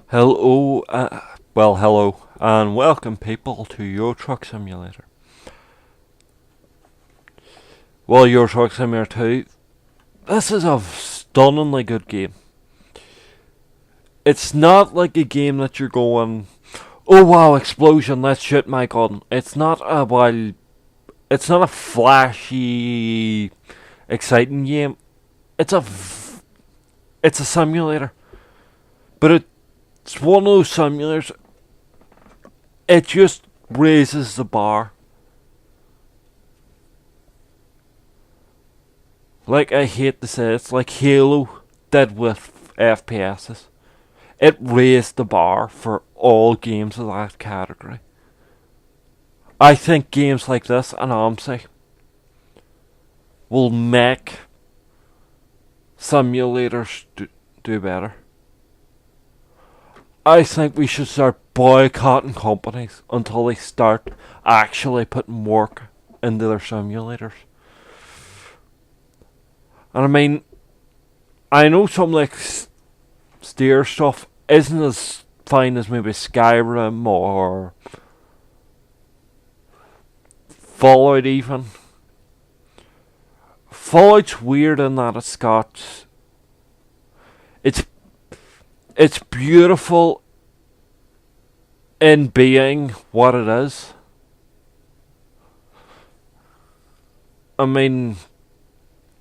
Hello, hello, and welcome people to Euro Truck Simulator. Well, Euro Truck Simulator 2, this is a stunningly good game. It's not like a game that you're going, oh wow, explosion, let's shoot my gun. It's not a flashy, exciting game. It's a simulator. But it's one of those simulators, it just raises the bar. Like I hate to say, it's like Halo did with FPSs. It raised the bar for all games of that category. I think games like this and AMSI will make simulators do better. I think we should start boycotting companies until they start actually putting work into their simulators. And I mean, I know some like steer stuff isn't as fine as maybe Skyrim or Fallout even. Fallout's weird in that it's beautiful in being what it is. I mean,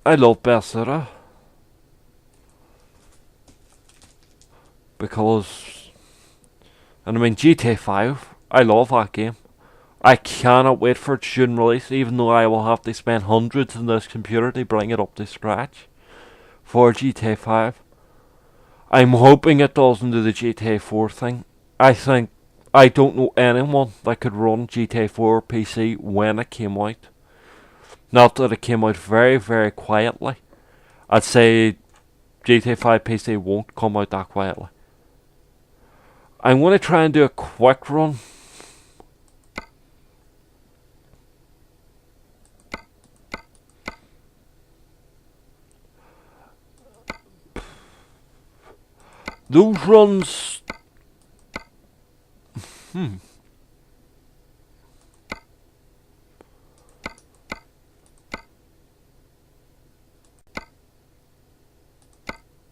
I love Bethesda because, and I mean GTA 5, I love that game. I cannot wait for its June release, even though I will have to spend hundreds on this computer to bring it up to scratch for GTA 5. I'm hoping it doesn't do the GTA 4 thing. I don't know anyone that could run GTA 4 PC when it came out. Not that it came out very, very quietly. I'd say GTA 5 PC won't come out that quietly. I'm going to try and do a quick run. Those runs...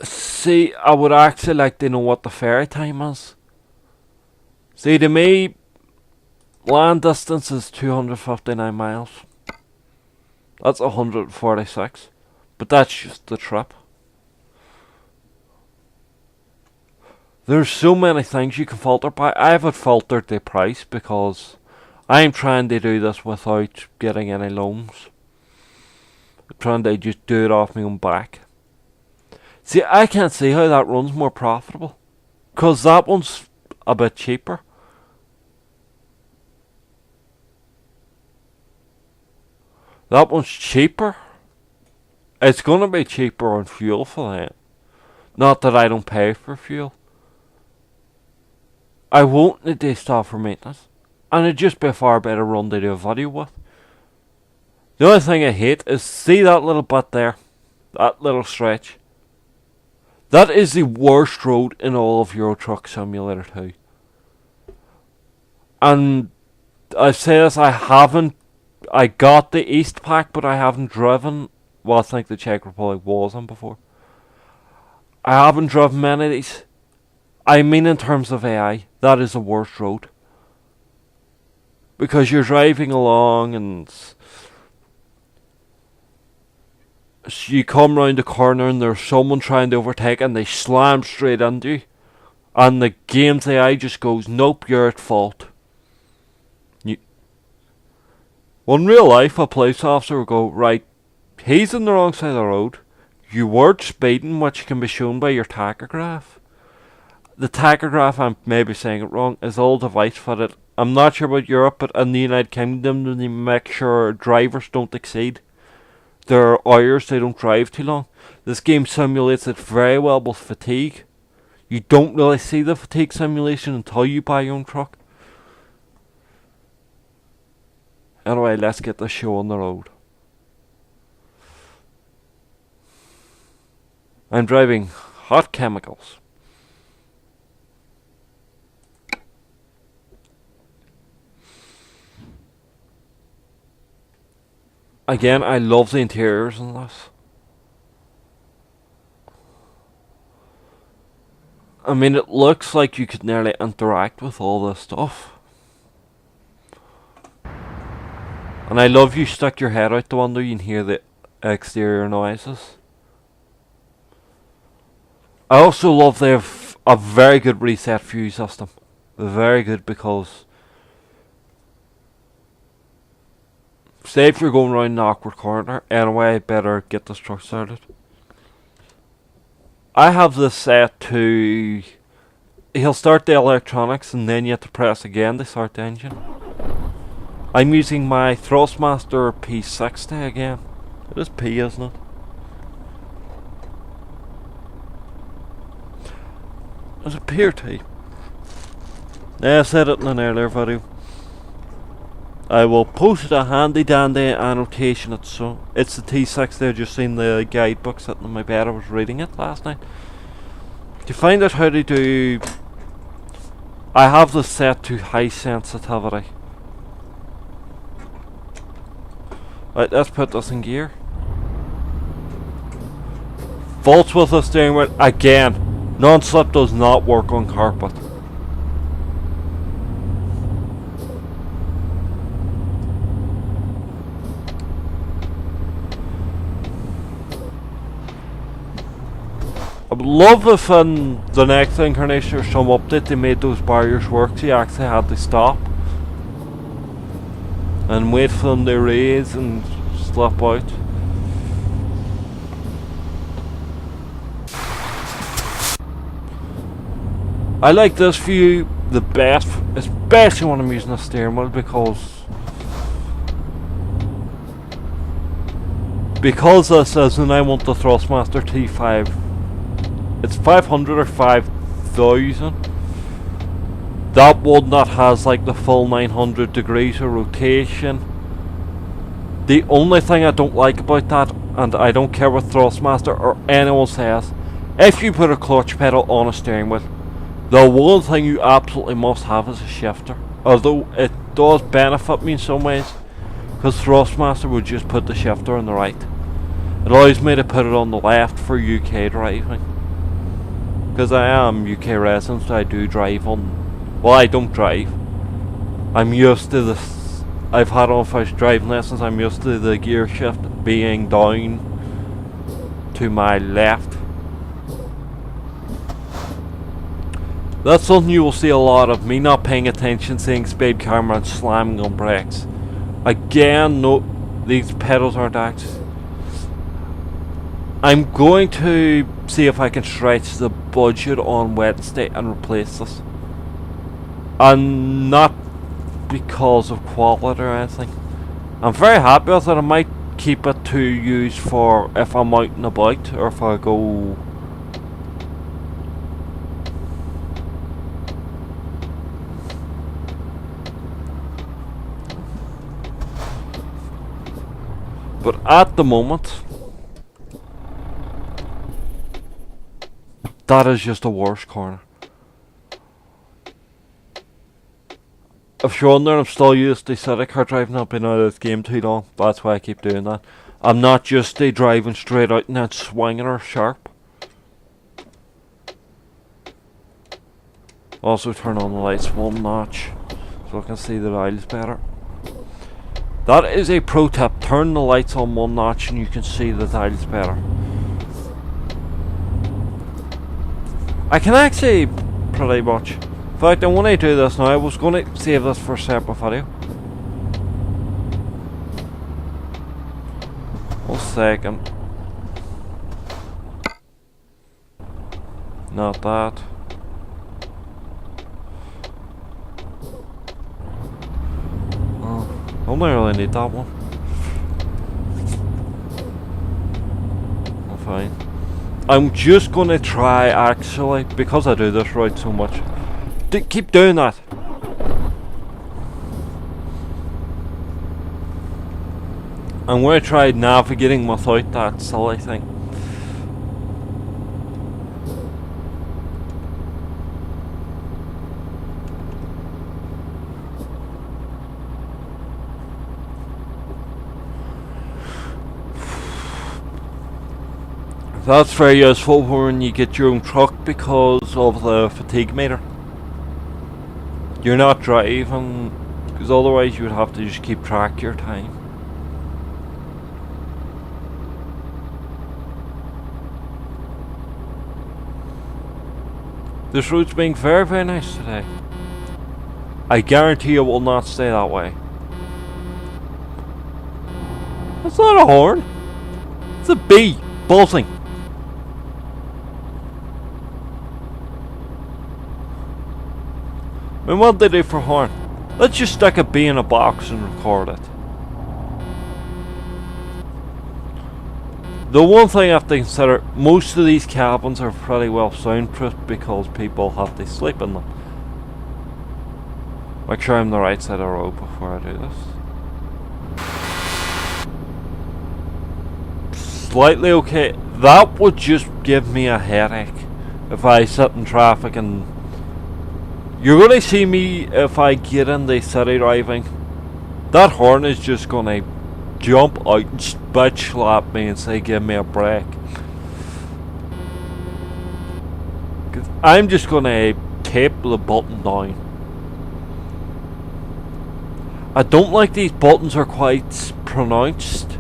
See, I would actually like to know what the ferry time is. See, to me, land distance is 259 miles. That's 146. But that's just the trip. There's so many things you can filter by. I have it filtered the price because I'm trying to do this without getting any loans. I'm trying to just do it off my own back. See, I can't see how that run's more profitable. Because that one's a bit cheaper. That one's cheaper. It's going to be cheaper on fuel for that. Not that I don't pay for fuel. I won't need to stop for maintenance. And it'd just be a far better run to do a video with. The only thing I hate is see that little bit there. That little stretch. That is the worst road in all of Euro Truck Simulator 2. And I say this, I got the East Pack, but I haven't driven. Well, I think the Czech Republic was on before. I haven't driven many of these. I mean, in terms of AI, that is the worst road. Because you're driving along and you come round the corner and there's someone trying to overtake and they slam straight into you. And the game's AI just goes, nope, you're at fault. Well, in real life, a police officer will go, right, he's on the wrong side of the road. You weren't speeding, which can be shown by your tachograph. The tachograph, I'm maybe saying it wrong, is all device fitted. I'm not sure about Europe, but in the United Kingdom, they make sure drivers don't exceed their hours, they don't drive too long. This game simulates it very well with fatigue. You don't really see the fatigue simulation until you buy your own truck. Anyway, let's get the show on the road. I'm driving hot chemicals. Again, I love the interiors in this. I mean, it looks like you could nearly interact with all this stuff. And I love you stick your head out the window, you can hear the exterior noises. I also love they have a very good reset view system. Very good, because say if you're going around an awkward corner, anyway, better get this truck started. I have this set to... He'll start the electronics and then you have to press again to start the engine. I'm using my Thrustmaster P60 again. It is P, isn't it? Is it P or T? Yeah, I said it in an earlier video. I will post a handy dandy annotation. It's the T60. I just seen the guidebook sitting in my bed. I was reading it last night. To find out how to do... I have this set to high sensitivity. Right, let's put this in gear. Faults with the steering wheel. Again, non-slip does not work on carpet. I would love if in the next incarnation or some update they made those barriers work, so you actually had to stop and wait for them to raise and slip out. I like this view the best, especially when I'm using the steering wheel, because this is, and I want the Thrustmaster T5. It's 500 or 5000. That one that has like the full 900 degrees of rotation. The only thing I don't like about that, and I don't care what Thrustmaster or anyone says, if you put a clutch pedal on a steering wheel, the one thing you absolutely must have is a shifter. Although it does benefit me in some ways, because Thrustmaster would just put the shifter on the right. It allows me to put it on the left for UK driving. Because I am UK resident, so I do drive on... Well, I don't drive. I'm used to this... I've had unfinished driving lessons. I'm used to the gear shift being down to my left. That's something you will see a lot of. Me not paying attention, seeing speed camera and slamming on brakes. Again, no, these pedals aren't actually... I'm going to see if I can stretch the budget on Wednesday and replace this. And not because of quality or anything. I'm very happy with it. I might keep it to use for if I'm out and about, or if I go... But at the moment, that is just a worse corner. If you're wondering, I'm still used to city car driving. I've been out of this game too long. That's why I keep doing that. I'm not just driving straight out and then swinging or sharp. Also turn on the lights one notch so I can see the dials better. That is a pro tip. Turn the lights on one notch and you can see the dials better. I can actually pretty much... In fact, I want to do this now. I was going to save this for a separate video. 1 second. Not that. Oh, I don't really need that one. I'm fine. I'm just going to try, actually, because I do this right so much. Keep doing that. I'm going to try navigating without that silly thing. That's very useful when you get your own truck because of the fatigue meter. You're not driving, because otherwise you would have to just keep track of your time. This road's being very, very nice today. I guarantee it will not stay that way. That's not a horn. It's a bee buzzing. I mean, what did they do for horn? Let's just stick a bee in a box and record it. The one thing I have to consider, most of these cabins are pretty well soundproofed because people have to sleep in them. Make sure I'm the right side of the road before I do this. Slightly okay. That would just give me a headache if I sit in traffic, and you're going to see me if I get in the city driving. That horn is just going to jump out and bitch slap me and say give me a break. 'Cause I'm just going to tape the button down. I don't like these buttons are quite pronounced.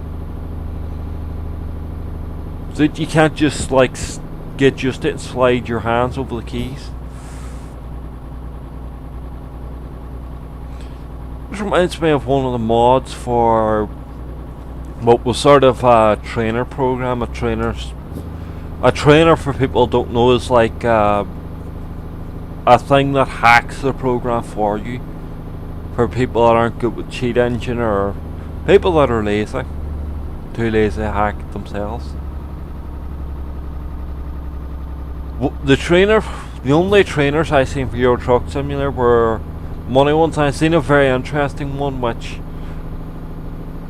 So that you can't just like get used to it and slide your hands over the keys. This reminds me of one of the mods for what was sort of a trainer program. A trainer for people who don't know is like a thing that hacks the program for you. For people that aren't good with cheat engine, or people that are lazy, too lazy to hack it themselves. The only trainers I seen for Euro Truck Simulator were money ones. I seen a very interesting one which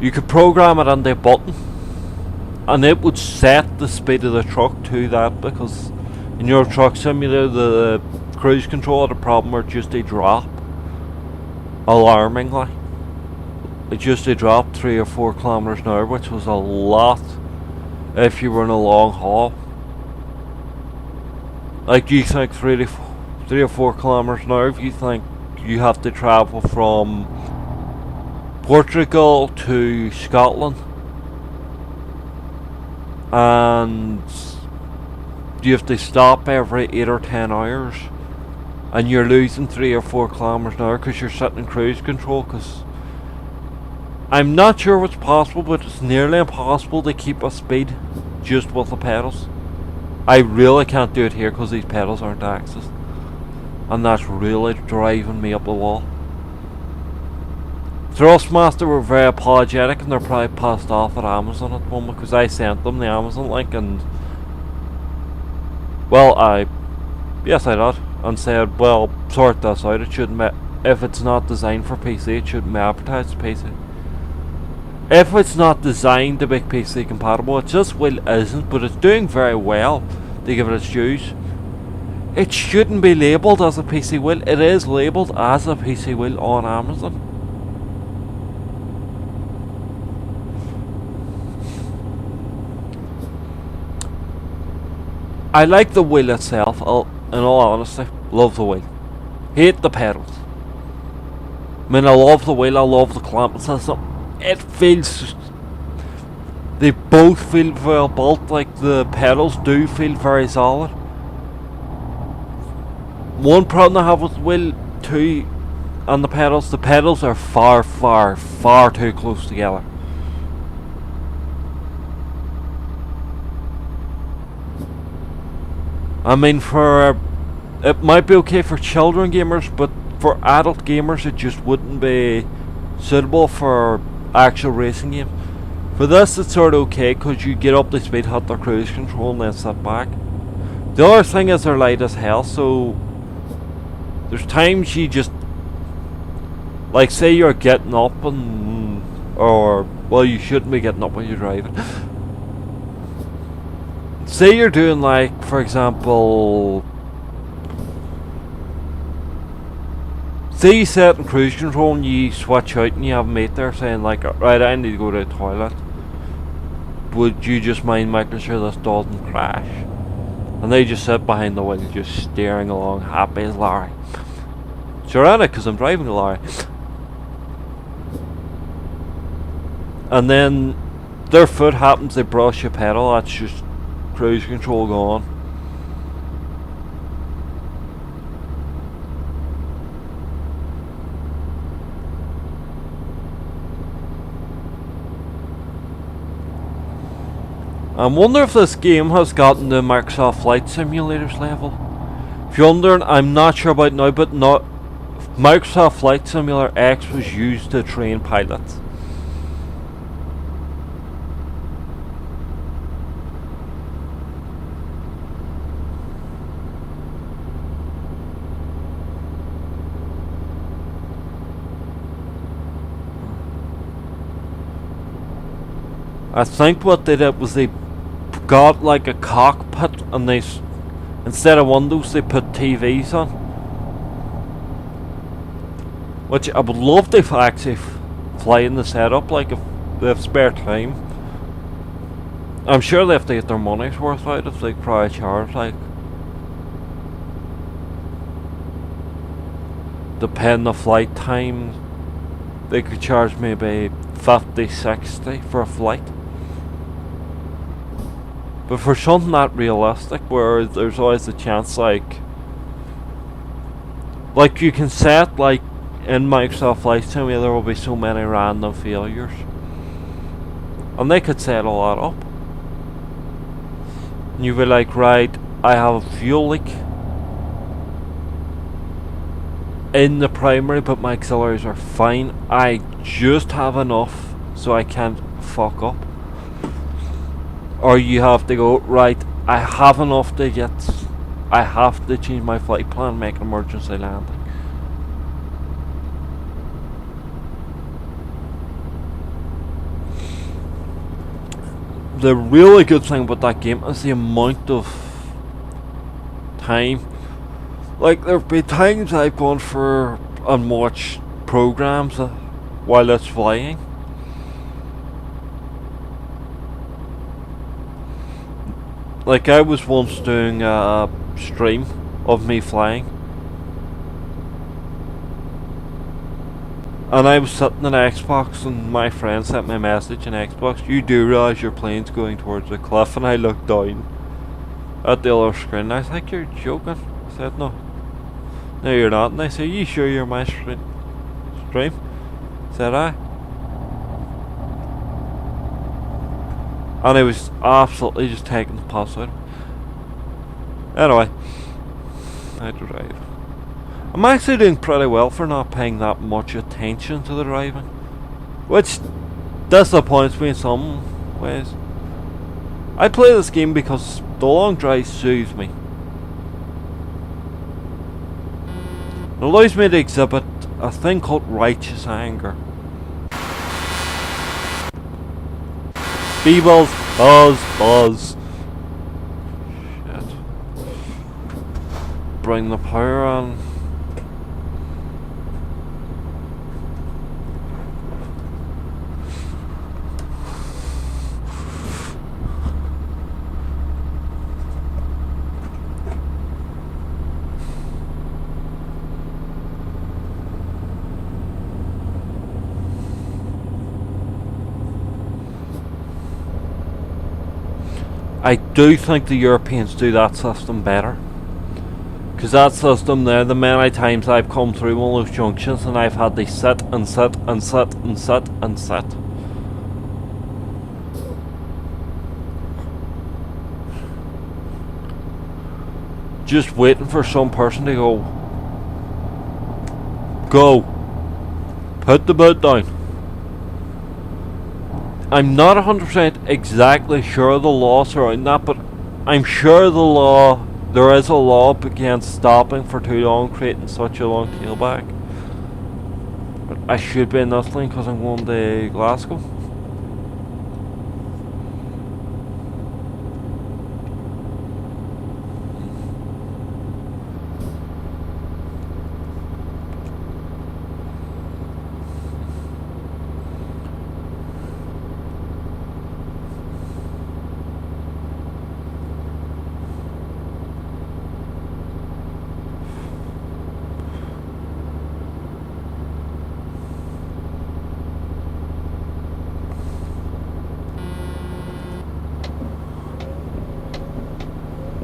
you could program it on the button and it would set the speed of the truck to that, because in Euro Truck Simulator the cruise control had a problem where it just a drop. Alarmingly, it just a drop 3 or 4 kilometers an hour, which was a lot if you were in a long haul. Like, you think 3 or 4 kilometers an hour, if you think you have to travel from Portugal to Scotland and you have to stop every 8 or 10 hours and you're losing 3 or 4 kilometers an hour because you're sitting in cruise control, because I'm not sure what's possible, but it's nearly impossible to keep a speed just with the pedals. I really can't do it here because these pedals aren't axis, and that's really driving me up the wall. Thrustmaster were very apologetic and they're probably pissed off at Amazon at the moment because I sent them the Amazon link and yes I did, and said, well, sort this out, it shouldn't be, if it's not designed for PC it shouldn't be advertised to PC. If it's not designed to be PC compatible, it just isn't, but it's doing very well to give it its dues. It shouldn't be labelled as a PC wheel. It is labelled as a PC wheel on Amazon. I like the wheel itself, in all honesty. Love the wheel. Hate the pedals. I mean, I love the wheel, I love the clamp system. It feels... They both feel well built, like the pedals do feel very solid. One problem I have with the wheel too, and the pedals are far, far, far too close together. I mean, it might be okay for children gamers, but for adult gamers it just wouldn't be suitable for actual racing games. For this it's sort of okay because you get up to speed, hit the cruise control and then sit back. The other thing is they're light as hell, so there's times you just, like, say you're getting up well, you shouldn't be getting up when you're driving. Say you're doing, like, for example, say you set in cruise control and you switch out and you have a mate there saying, like, right, I need to go to the toilet. would you just mind making sure this doesn't crash? And they just sit behind the wheel, just steering along, happy as Larry. Sure, in it, because I'm driving a lorry. And then their foot happens, they brush your pedal, that's just cruise control gone. I wonder if this game has gotten the Microsoft Flight Simulators level. If you're wondering, I'm not sure about now, but not Microsoft Flight Simulator X was used to train pilots. I think what they did was they got like a cockpit and they, instead of windows, they put TVs on. Which I would love to actually fly in the setup, like if they have spare time. I'm sure they have to get their money's worth out if they try to charge, like, depending on flight time, they could charge maybe 50, 60 for a flight. But for something not realistic, where there's always a chance, like you can set, like, in Microsoft Flight Simulator there will be so many random failures. And they could set all that up. And you'd be like, right, I have a fuel leak in the primary, but my auxiliaries are fine. I just have enough so I can't fuck up. Or you have to go, right, I have enough to get, I have to change my flight plan, make an emergency landing. The really good thing about that game is the amount of time. Like, there have been times I've gone for and watched programs while it's flying. Like, I was once doing a stream of me flying, and I was sitting in Xbox and my friend sent me a message in Xbox, you do realise your plane's going towards a cliff, and I looked down at the other screen and I was like, you're joking? I said, no you're not. And I said, you sure you're my stream? Said I. And I was absolutely just taking the piss out of it. Anyway, I drive. I'm actually doing pretty well for not paying that much attention to the driving, which disappoints me in some ways. I play this game because the long drive soothes me. It allows me to exhibit a thing called righteous anger. Beebles, buzz. Shit. Bring the power on. I do think the Europeans do that system better. Because that system there, the many times I've come through one of those junctions and I've had to sit and sit and sit and sit and sit. Just waiting for some person to go. Put the boat down. I'm not 100% exactly sure the laws around that, but I'm sure there is a law against stopping for too long, creating such a long tailback. But I should be in this lane because I'm going to Glasgow.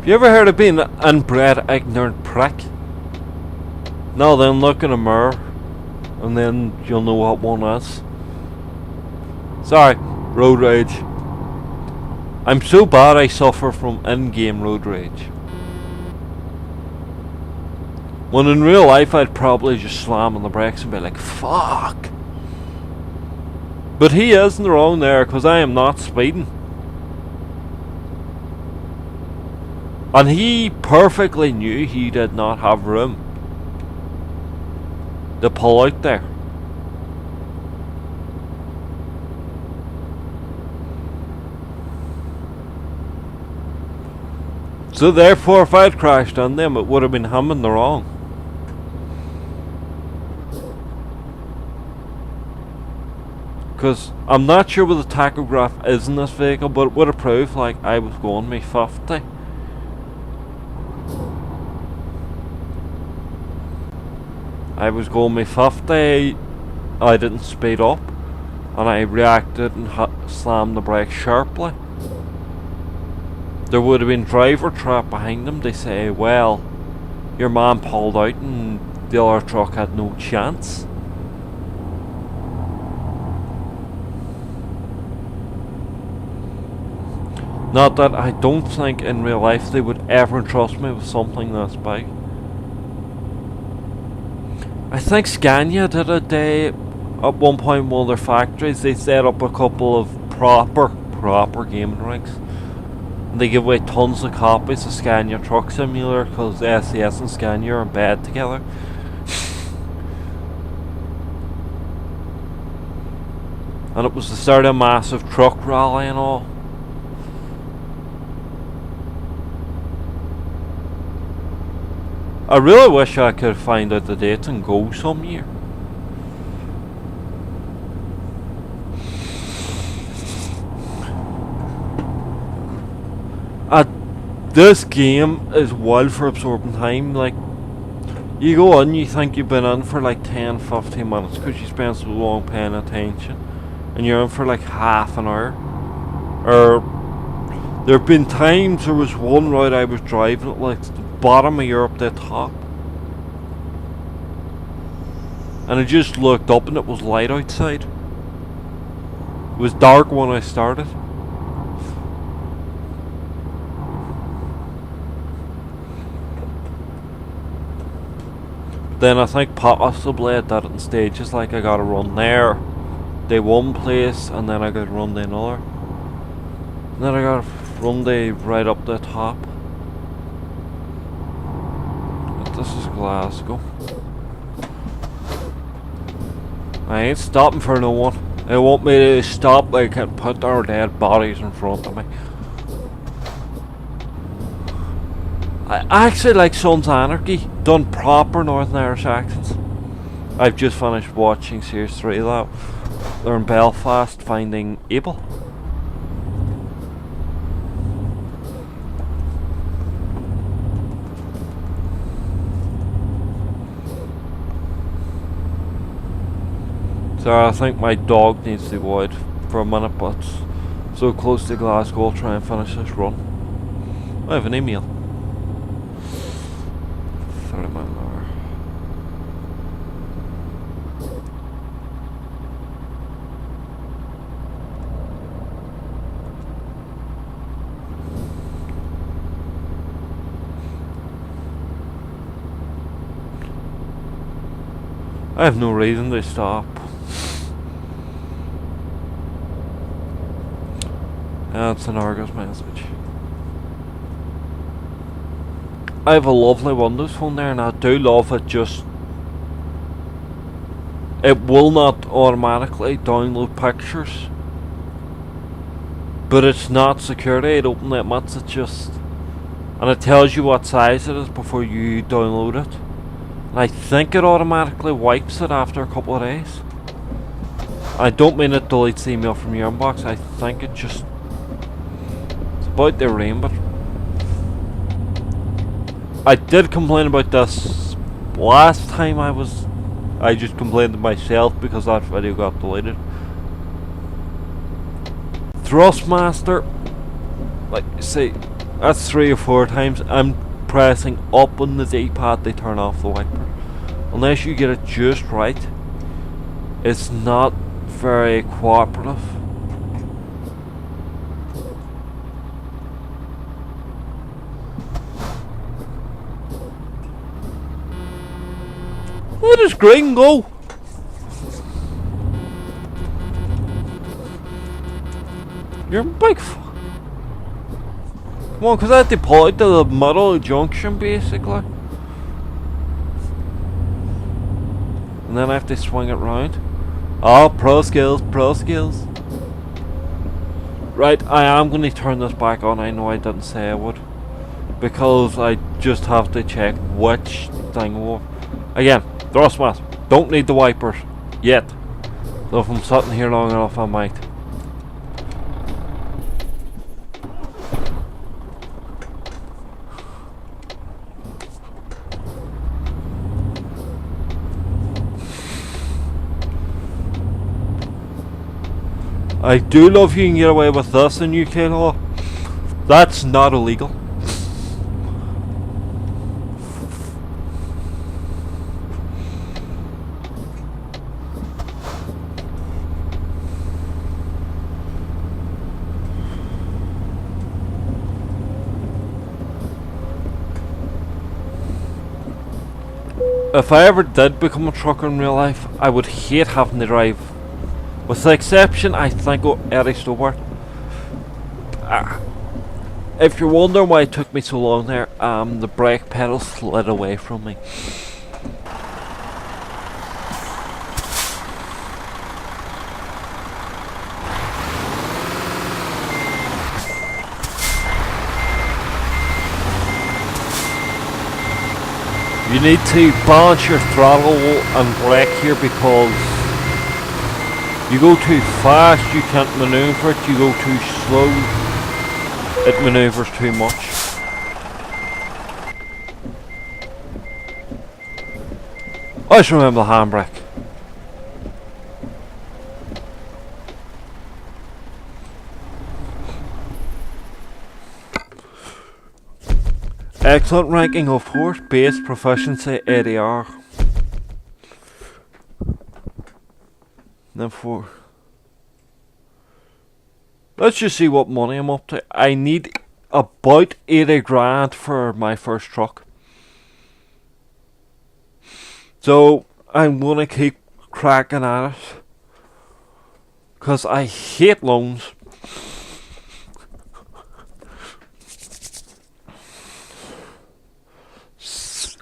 You ever heard of being an inbred ignorant prick? Now then, look in a mirror, and then you'll know what one is. Sorry, road rage. I'm so bad I suffer from in-game road rage. When in real life I'd probably just slam on the brakes and be like, fuck. But he isn't wrong there, because I am not speeding. And he perfectly knew he did not have room to pull out there. So therefore, if I'd crashed on them, it would have been him in the wrong. Because I'm not sure what the tachograph is in this vehicle, but it would have proved like I was going me 50. I was going me 50, I didn't speed up, and I reacted and slammed the brakes sharply. There would have been driver trap behind them. They say, well, your man pulled out and the other truck had no chance. Not that I don't think in real life they would ever trust me with something this big. I think Scania did a day at one point in one of their factories. They set up a couple of proper gaming rigs. And they give away tons of copies of Scania Truck Simulator because SAS and Scania are in bed together. And it was the start of a massive truck rally and all. I really wish I could find out the date and go some year. This game is wild for absorbing time. Like, you go in, you think you've been in for like 10-15 minutes because you spend so long paying attention, and you're in for like half an hour. Or there have been times, there was one route I was driving at like the bottom of Europe to the top, and I just looked up and it was light outside. It was dark when I started. Then I think possibly I did it in stages, like I gotta run there, day one place, and then I gotta run to another. And then I gotta run the right up the top. But this is Glasgow. I ain't stopping for no one. They want me to stop, they can put their dead bodies in front of me. I actually like Sons of Anarchy, done proper Northern Irish accents. I've just finished watching Series 3 of that. They're in Belfast finding Abel. So I think my dog needs to go out for a minute, but so close to Glasgow, I'll try and finish this run. I have an email. 30 miles an hour. I have no reason to stop. That's an Argos message. I have a lovely Windows phone there, and I do love it. Just it will not automatically download pictures, but it's not security. It openly admits it, just, and it tells you what size it is before you download it. And I think it automatically wipes it after a couple of days. I don't mean it deletes the email from your inbox. I think it just, it's about the rain, but I did complain about this last time I just complained to myself because that video got deleted. Thrustmaster, like, see, That's 3 or 4 times. I'm pressing up on the D-pad to turn off the wiper. Unless you get it just right, it's not very cooperative. Where does green go? You're a big come on, because I deployed to the middle junction basically. And then I have to swing it round. Oh, pro skills, pro skills. Right, I am going to turn this back on. I know I didn't say I would. Because I just have to check which thing will. Again, thrust mass. Don't need the wipers. Yet. Though if I'm sitting here long enough I might. I do love you can get away with this in UK law. That's not illegal. If I ever did become a trucker in real life, I would hate having to drive. With the exception, I think, of Eddie Stobart. If you're wondering why it took me so long there, the brake pedal slid away from me. You need to balance your throttle and brake here because you go too fast, you can't maneuver it. You go too slow, it maneuvers too much. I just remember the handbrake. Excellent ranking of horse, base, proficiency, ADR. Then 4. Let's just see what money I'm up to. I need about 80 grand for my first truck. So I'm gonna keep cracking at it. Cause I hate loans.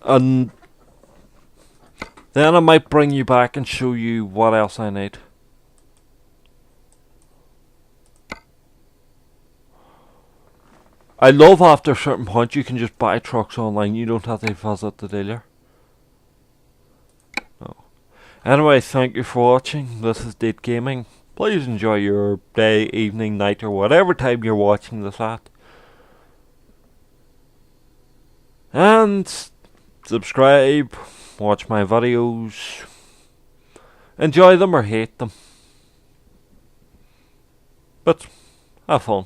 And then I might bring you back and show you what else I need. I love after a certain point you can just buy trucks online. You don't have to visit the dealer. No. Anyway, thank you for watching. This is Dead Gaming. Please enjoy your day, evening, night, or whatever time you're watching this at. And subscribe, watch my videos, enjoy them or hate them, but have fun.